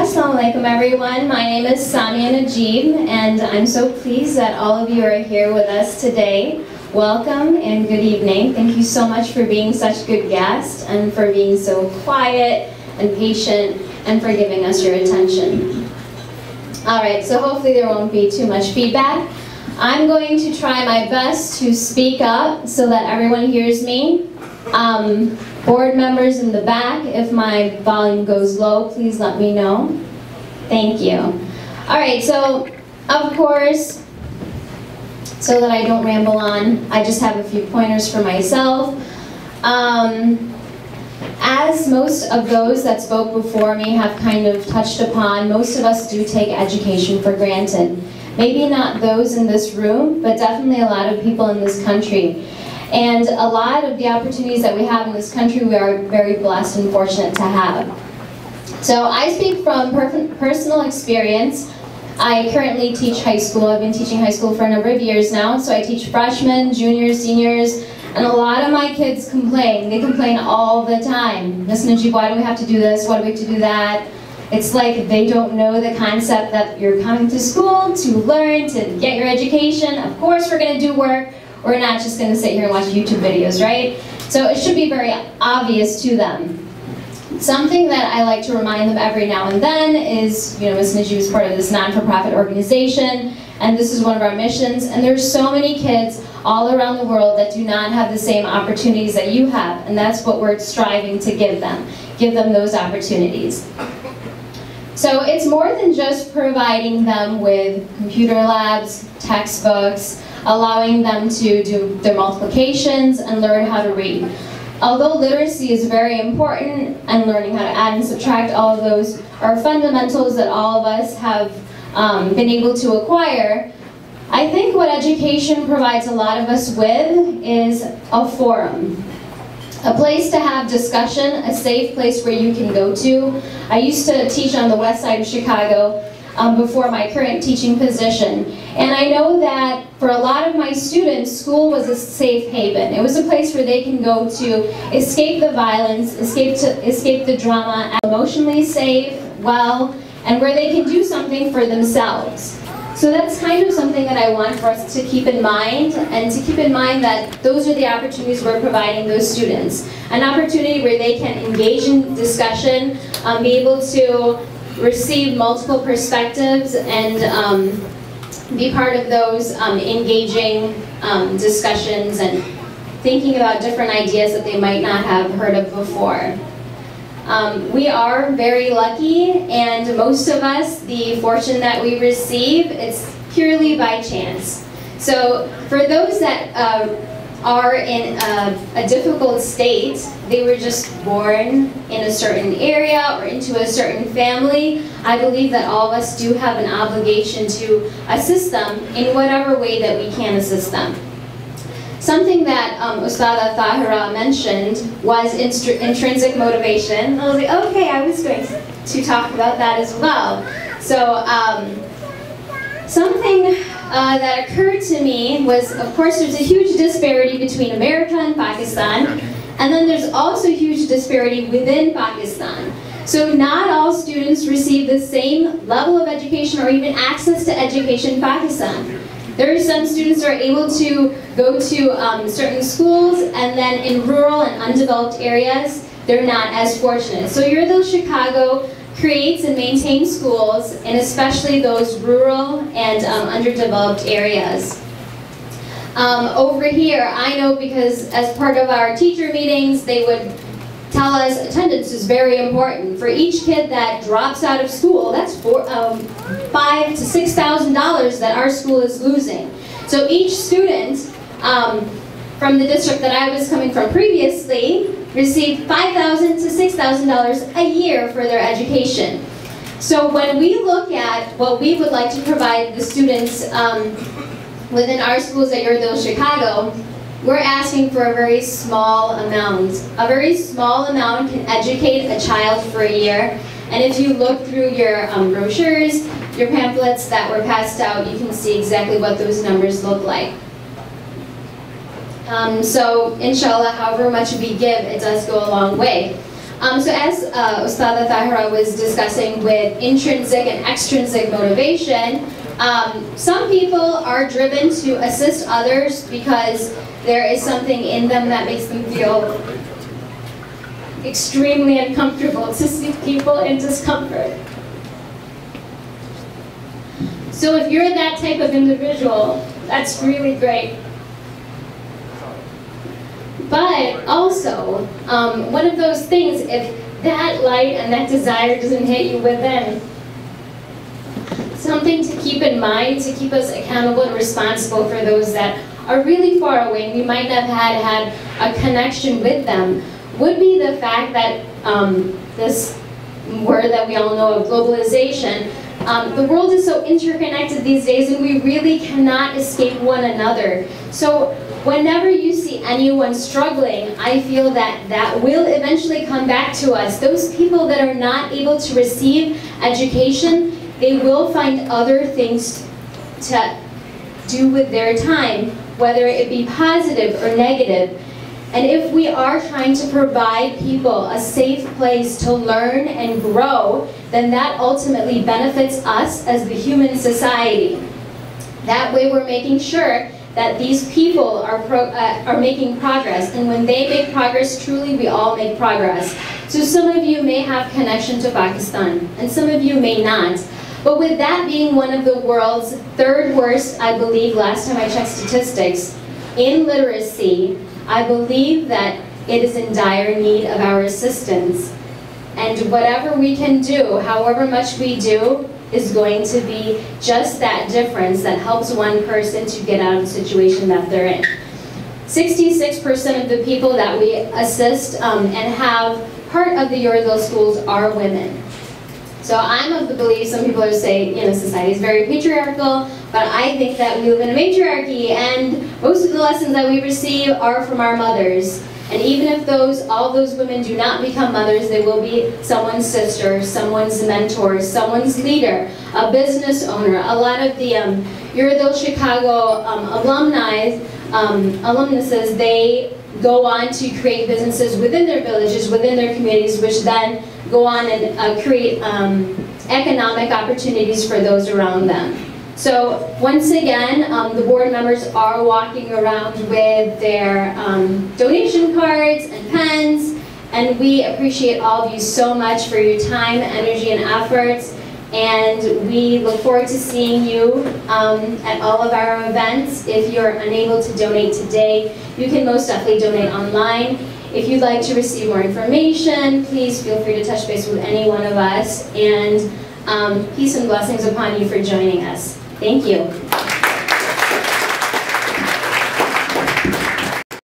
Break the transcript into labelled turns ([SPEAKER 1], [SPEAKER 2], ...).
[SPEAKER 1] Assalamu alaikum everyone. My name is Samia Najib and I'm so pleased that all of you are here with us today. Welcome and good evening. Thank you so much for being such good guests and for being so quiet and patient and for giving us your attention. Alright, so hopefully there won't be too much feedback. I'm going to try my best to speak up so that everyone hears me. Board members in the back, if my volume goes low, please let me know. Thank you. Alright, so of course, so that I don't ramble on, I just have a few pointers for myself. As most of those that spoke before me have kind of touched upon, most of us do take education for granted. Maybe not those in this room, but definitely a lot of people in this country. And a lot of the opportunities that we have in this country, we are very blessed and fortunate to have. So I speak from personal experience. I currently teach high school. I've been teaching high school for a number of years now. So I teach freshmen, juniors, seniors, and a lot of my kids complain. They complain all the time. Ms. Najib, why do we have to do this? Why do we have to do that? It's like they don't know the concept that you're coming to school to learn, to get your education. Of course we're going to do work. We're not just going to sit here and watch YouTube videos, right? So it should be very obvious to them. Something that I like to remind them every now and then is, Ms. Najib is part of this non-for-profit organization, and this is one of our missions, and there's so many kids all around the world that do not have the same opportunities that you have, and that's what we're striving to give them those opportunities. So it's more than just providing them with computer labs, textbooks, allowing them to do their multiplications and learn how to read. Although literacy is very important and learning how to add and subtract, all of those are fundamentals that all of us have been able to acquire, I think what education provides a lot of us with is a forum. A place to have discussion, a safe place where you can go to. I used to teach on the west side of Chicago before my current teaching position. And I know that for a lot of my students, school was a safe haven. It was a place where they can go to escape the violence, escape the drama, emotionally safe, well, and where they can do something for themselves. So that's kind of something that I want for us to keep in mind, and to keep in mind that those are the opportunities we're providing those students. An opportunity where they can engage in discussion, be able to receive multiple perspectives, and be part of those engaging discussions and thinking about different ideas that they might not have heard of before. We are very lucky, and most of us, the fortune that we receive, it's purely by chance. So for those that are in a difficult state, they were just born in a certain area or into a certain family, I believe that all of us do have an obligation to assist them in whatever way that we can assist them. Something that Ustada Tahira mentioned was intrinsic motivation. I was like, okay, I was going to talk about that as well. So something that occurred to me was, of course, there's a huge disparity between America and Pakistan, and then there's also huge disparity within Pakistan. So not all students receive the same level of education or even access to education in Pakistan. There are some students who are able to go to certain schools, and then in rural and undeveloped areas, they're not as fortunate. So Yeardale Chicago creates and maintains schools, and especially those rural and underdeveloped areas. Over here, I know because as part of our teacher meetings, they would tell us attendance is very important. For each kid that drops out of school, that's $5,000 to $6,000 that our school is losing. So each student from the district that I was coming from previously received $5,000 to $6,000 a year for their education. So when we look at what we would like to provide the students within our schools at Yeardale Chicago, we're asking for a very small amount. A very small amount can educate a child for a year. And if you look through your brochures, your pamphlets that were passed out, you can see exactly what those numbers look like. So inshallah, however much we give, it does go a long way. So as Ustada Tahira was discussing with intrinsic and extrinsic motivation, some people are driven to assist others because there is something in them that makes them feel extremely uncomfortable to see people in discomfort. So if you're that type of individual, that's really great. But also, one of those things, if that light and that desire doesn't hit you within, something to keep in mind to keep us accountable and responsible for those that are really far away and we might not have had a connection with them, would be the fact that this word that we all know of, globalization, the world is so interconnected these days and we really cannot escape one another. So whenever you see anyone struggling, I feel that that will eventually come back to us. Those people that are not able to receive education, they will find other things to do with their time, whether it be positive or negative. And if we are trying to provide people a safe place to learn and grow, then that ultimately benefits us as the human society. That way we're making sure that these people are making progress, and when they make progress, truly we all make progress. So some of you may have connection to Pakistan, and some of you may not. But with that being one of the world's third worst, I believe, last time I checked statistics, in literacy, I believe that it is in dire need of our assistance. And whatever we can do, however much we do, is going to be just that difference that helps one person to get out of the situation that they're in. 66% of the people that we assist and have part of the Yoredale schools are women. So I'm of the belief, some people are saying, you know, society is very patriarchal, but I think that we live in a matriarchy, and most of the lessons that we receive are from our mothers. And even if all those women do not become mothers, they will be someone's sister, someone's mentor, someone's leader, a business owner. A lot of the Yoredale Chicago alumnuses, they go on to create businesses within their villages, within their communities, which then go on and create economic opportunities for those around them. So once again, the board members are walking around with their donation cards and pens, and we appreciate all of you so much for your time, energy, and efforts. And we look forward to seeing you at all of our events. If you're unable to donate today, you can most definitely donate online. If you'd like to receive more information, please feel free to touch base with any one of us. And peace and blessings upon you for joining us. Thank you.